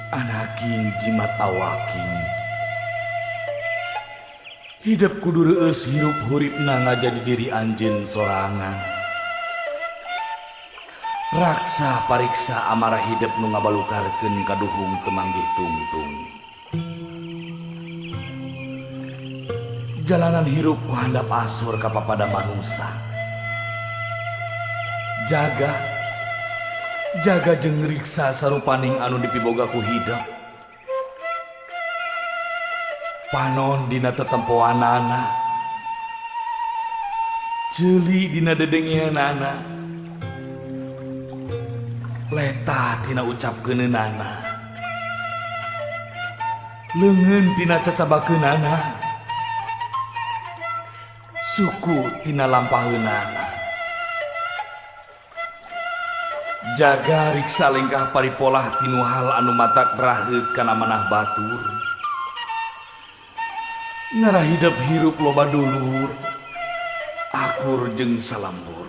Anaking jimat awaking hidup kudu reueus hirup huripna ngajadi diri anjeun sorangan. Raksa pariksa amarah hidup nu ngabalukarkeun kaduhung temanggih tungtung. Jalanan hirup ku handap asur ka papada manusia. Jaga jeung riksa sarupaning anu dipiboga ku hidup. Panon dina tetempoanana, ceuli dina dedengianana, leta tina ucapkeunana, leungeun tina cacabakeunana, suku tina lampaheunana. Jaga riksa lengkah paripolah tinu hal anu matak raheut kana manah batur. Ngarah hidup hirup loba dulur, akur jeung salambur.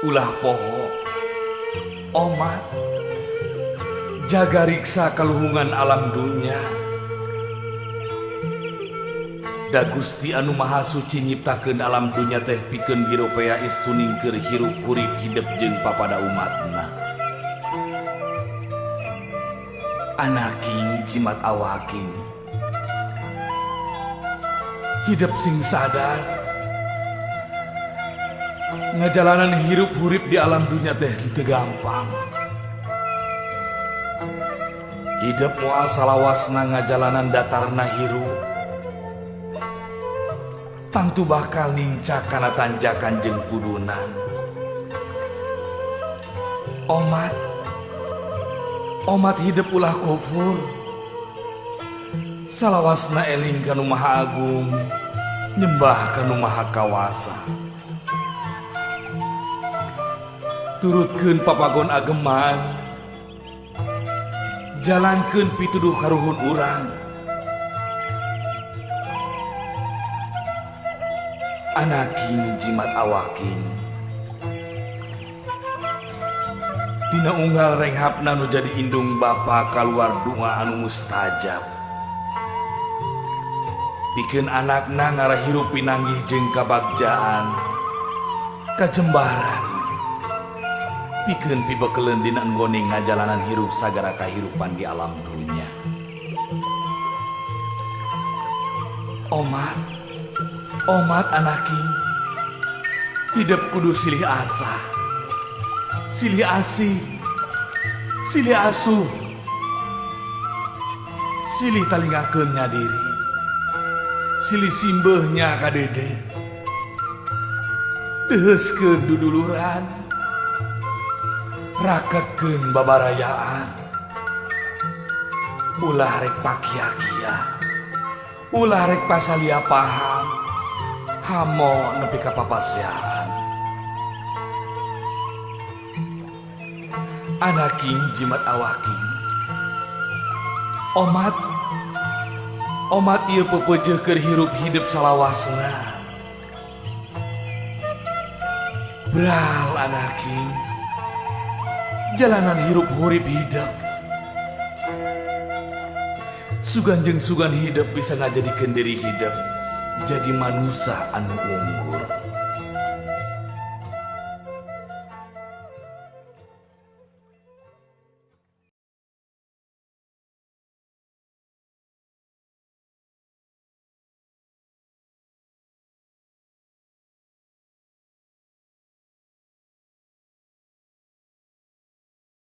Ulah poho, omat, jaga riksa kaluhungan alam dunya. Da Gusti anu Maha Suci nyiptakeun alam dunya teh pikeun biropea istuning keur hirup hurip hidup jeung papada umatna. Anaking jimat awaking hidup sing sadar ngajalanan hirup hurip di alam dunya teh teu gampang. Hidup moal salawasna ngajalanan datarna hirup tangtu bakal nincak kana tanjakan jeung kudunan. Omat hidup ulah kufur, salawasna eling kanu Maha Agung, nyembah kanu Maha Kawasa. Turutkeun papagon ageman, jalankeun pituduh karuhun urang. Anaking jimat awaking dina unggal renghapna nu jadi indung bapa kaluar doa anu mustajab. Pikeun anakna ngarah hirup pinanggih jeung kabagjaan, kajembaran. Pikeun pibekeleun dina nggone ngajalanan hirup sagara kahirupan di alam dunya. Omat anaking hidup kudu silih asa, silih asih, silih asuh, silih talingakeun diri, silih simbeuhnya ka dede, deheuskeun duduluran, raketkeun babarayaan, ulah rek pakia-kia, ulah rek pasalia paham, hamo nepi ka papasehan. Anaking jimat awaking omat ieu pepeujeuh keur hirup hidup salawasna. Bral anaking jalanan hirup hurip hidup sugan jeung sugan hidup bisa ngajadikeun diri hidup jadi manusia anu unggul.